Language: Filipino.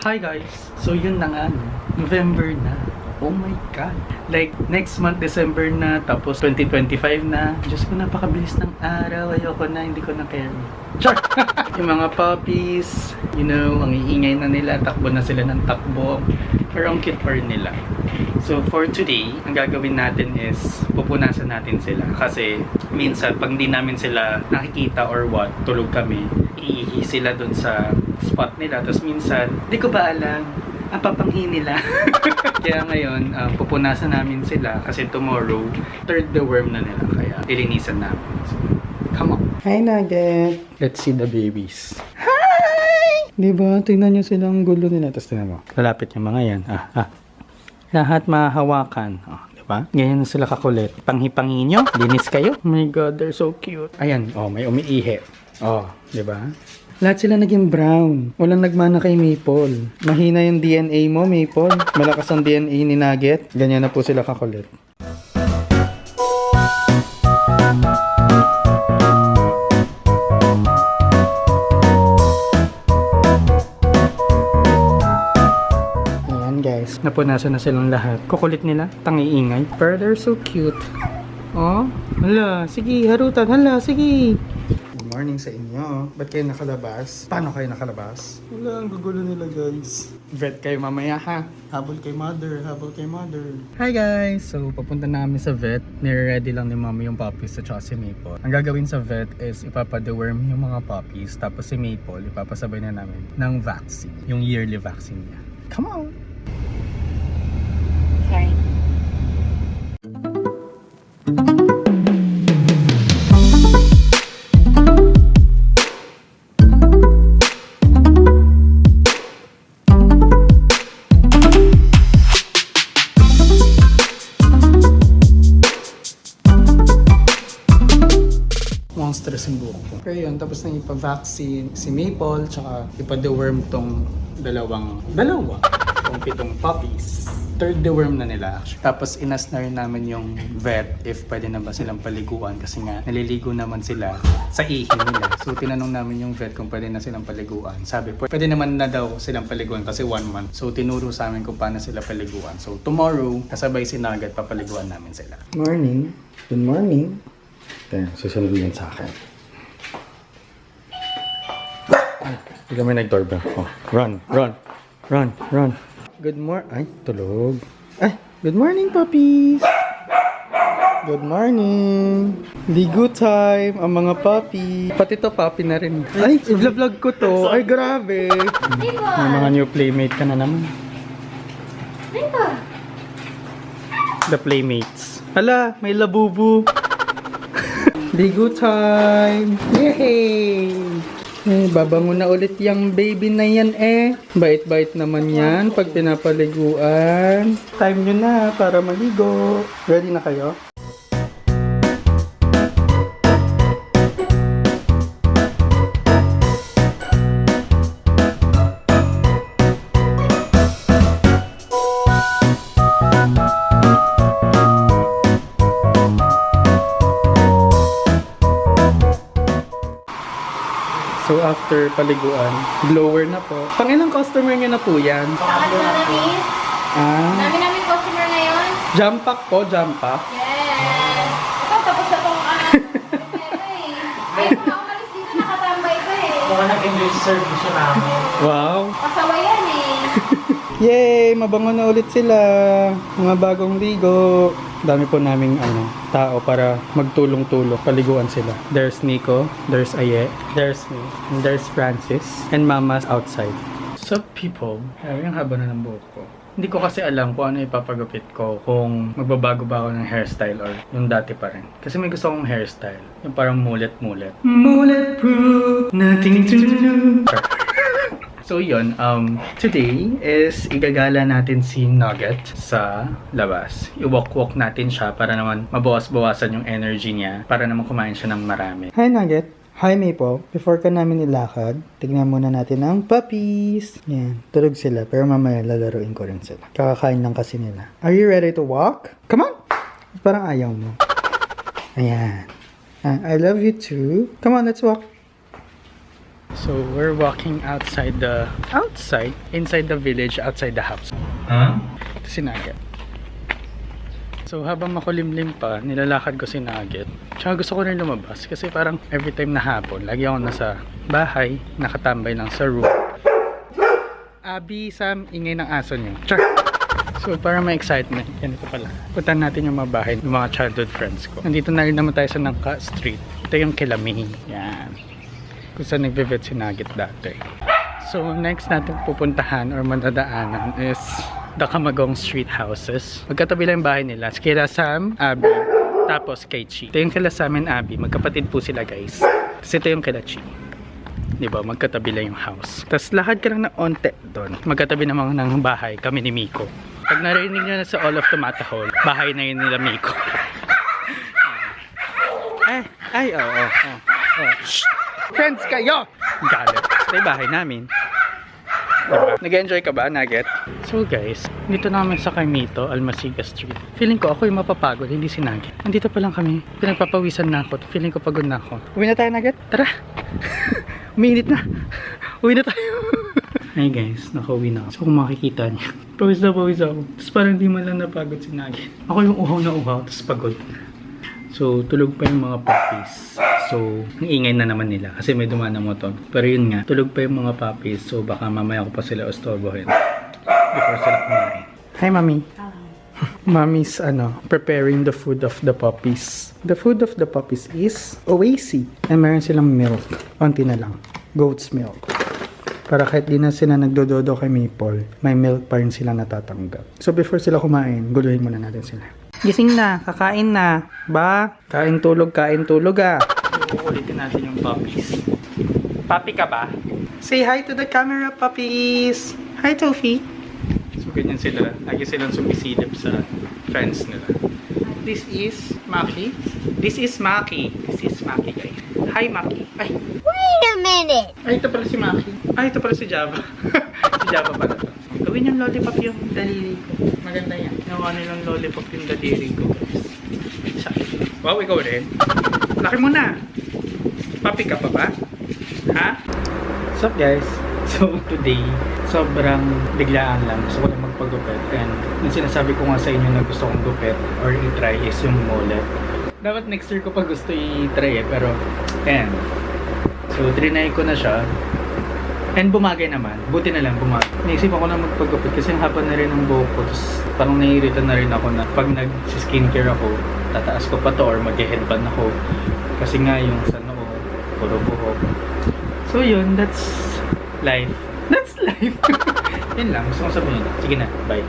Hi guys! So yun na nga, no? November na. Oh my God! Like, next month, December na, tapos 2025 na. Diyos ko, napakabilis ng araw. Ayoko na, hindi ko na carry. Char! Yung mga puppies, you know, ang iingay na nila, takbo na sila ng takbo. Pero ang cute pa rin nila. So for today, ang gagawin natin is pupunasan natin sila. Kasi minsan, pag hindi namin sila nakikita or what, tulog kami, iihi sila dun sa spot nila. Tapos minsan, di ko ba alam, ang papanghi nila. Kaya ngayon, pupunasan namin sila kasi tomorrow, third the worm na nila. Kaya ilinisan namin. So, come on. Hi, Nugget. Let's see the babies. Hi! Diba? Tingnan nyo silang gulo nila. Tapos tingnan mo. Lalapit yung mga yan. Lahat mahahawakan. Diba? Ganyan na sila kakulit. Panghi-panghi nyo. Linis kayo. Oh my God, they're so cute. Ayan. May umiihi. Diba? Lahat sila naging brown. Walang nagmana kay Maple. Mahina yung DNA mo, Maple. Malakas ang DNA ni Nugget. Ganyan na po sila kakulit. Ayan guys. Napunasan na silang lahat. Kukulit nila. Tangi-ingay. Pero they're so cute. Oh, hala. Sige, harutan. Hala, sige. Morning sa inyo. Ba't kayo nakalabas? Paano kayo nakalabas? Wala, ang gugulo nila guys. Vet kayo mamaya ha. Habol kay mother, habol kay mother. Hi guys! So, papunta namin sa vet. Nire-ready lang ni mommy yung puppies at saka si Maple. Ang gagawin sa vet is ipapa-deworm yung mga puppies. Tapos si Maple, ipapasabay na namin ng vaccine. Yung yearly vaccine niya. Come on! Hi! Stress yung buhok ko. Pero yun, tapos na ipa-vaccine si Maple, tsaka ipa-deworm tong dalawa, tong 7 puppies. Third deworm na nila actually. Tapos inas na rin namin yung vet if pwede na ba silang paliguan kasi nga naliligo naman sila sa ihi nila. So tinanong namin yung vet kung pwede na silang paliguan. Sabi, pwede naman na daw silang paliguan kasi 1 month. So tinuro sa amin kung paano sila paliguan. So tomorrow, kasabay si Nugget, papaliguan namin sila. Morning. Good morning. Ayan, susunod yan sa akin. Hindi kami nag-doorbell. Run. Good morning. Ay, tulog. Ay, good morning, puppies. Good morning. Ligo time, ang mga puppy. Pati to puppy na rin. Ay, i-vlog ko to. Ay, grabe. May mga new playmate ka na naman. The playmates. Hala, may labubu. Ligo time! Yay! Babangon na ulit yung baby na yan Bait-bait naman yan pag pinapaliguan. Time nyo na para maligo. Ready na kayo? So after paliguan, blower na po. Pangilang customer niya na po yan? Saan na miss? Namin customer na yun? Jump pack po, jump pack. Yes. Ito, tapos na itong Ayaw na umalis dito, nakatambay ka Mukha nag-English service yun namin. Wow! Pasawa yan Yay! Mabango na ulit sila. Mga bagong ligo. Dami po naming tao para magtulong-tulong. Paliguan sila. There's Nico, there's Aye, there's me, and there's Francis, and Mama's outside. So people, yung haba na ng buhok ko. Hindi ko kasi alam kung ano ipapagupit ko, kung magbabago ba ako ng hairstyle or yung dati pa rin. Kasi may gusto kong hairstyle. Yung parang mulet-mulet. Mullet-proof, nothing to do. So yun, today is igagala natin si Nugget sa labas. I-walk-walk natin siya para naman mabawas-bawasan yung energy niya para naman kumain siya ng marami. Hi Nugget! Hi Maple! Before ka namin ilakad, tignan muna natin ang puppies. Yan, tulog sila pero mamaya lalaruin ko rin sila. Kakakain lang kasi nila. Are you ready to walk? Come on! Parang ayaw mo. Ayan. I love you too. Come on, let's walk. So So we're walking inside the village, outside the house. Huh? Ito si Nugget. So habang makulimlim pa, nilalakad ko si Nugget. Tsaka gusto ko rin lumabas kasi parang every time na hapon, lagi ako nasa bahay, nakatambay lang sa room. Abby, Sam, ingay ng aso niyo. Char! So para may excitement, yan ito pala. Puntahan natin yung mga bahay ng mga childhood friends ko. Nandito na rin naman tayo sa Nangka Street. Ito yung Kilami. Yan. Kung saan nagvivet si Nugget dati. So next natin pupuntahan or madadaanan is the Camagong Street houses. Magkatabi lang yung bahay nila. Kila Sam, Abby, tapos kay Chi. Ito yung kila Sam and Abby. Magkapatid po sila guys. Tapos ito yung kila Chi. Diba? Magkatabi lang yung house. Tapos lakad ka lang na onte doon. Magkatabi naman ng bahay kami ni Miko. Pag narinig nyo na sa All of Tomata Hall, bahay na yun nila Miko. Oo. Shh! Friends kayo! Galit. Ito yung bahay namin. Diba? Nag-enjoy ka ba, Nugget? So guys, dito na kami sa Carmito, Almasiga Street. Feeling ko ako yung mapapagod, hindi si Nugget. Nandito pa lang kami, pinagpapawisan na ako. Feeling ko pagod na ako. Uwi na tayo, Nugget? Tara! Umiinit na! Uwi na tayo! Hey guys, nakauwi na ako. So kung makikita niyo, pawis na pawis ako. Tapos parang di man lang napagod si Nugget. Ako yung uhaw na uhaw, tapos pagod. So tulog pa yung mga puppies. So ang ingay na naman nila kasi may dumaan na motor. Pero yun nga, tulog pa yung mga puppies. So baka mamaya ko pa sila ustorbohin before sila kumain. Hi Mami. Hello. Mommy's preparing the food of the puppies. The food of the puppies is Oasis. And meron silang milk. Konti na lang. Goat's milk. Para kahit di na sila nagdododo kay Maple, may milk pa rin sila natatanggap. So before sila kumain, guluhin muna natin sila. Gising na, kakain na. Ba? Kain tulog ah. Uulitin natin yung puppies. Puppy ka ba? Say hi to the camera, puppies! Hi, Tofi! So ganyan sila. Lagi silang sumisilip sa friends nila. This is Maki. This is Maki, guys. Hi, Maki. Ay! Wait a minute! Ay, ito pala si Maki. Ay, ito pala si Java. Si Java pala to. Gawin yung lollipop yung daliri ko. Maganda yan. Nawa nilang lollipop yung daliri ko, guys. Wow, ikaw rin. Laki mo na. Papi ka pa ba? Ha? What's up, guys? So, today, sobrang biglaan lang. Gusto ko lang magpagupit. And yung sinasabi ko nga sa inyo na gusto kong gupit or i-try is yung mullet. Dapat next year ko pa gusto i-try pero, ayan. So, trinay ko na siya. And bumagay naman. Buti na lang bumagay. Naisip ako na magpagupit kasi haba na rin ang buhok ko. Tapos parang naiirita na rin ako na pag nag-skincare ako, tataas ko pa to or mag-headband ako. Kasi nga yung sa noo, puro buhok. So yun, that's life. That's life! Yun lang. Gusto kong sabihin. Sige na. Bye.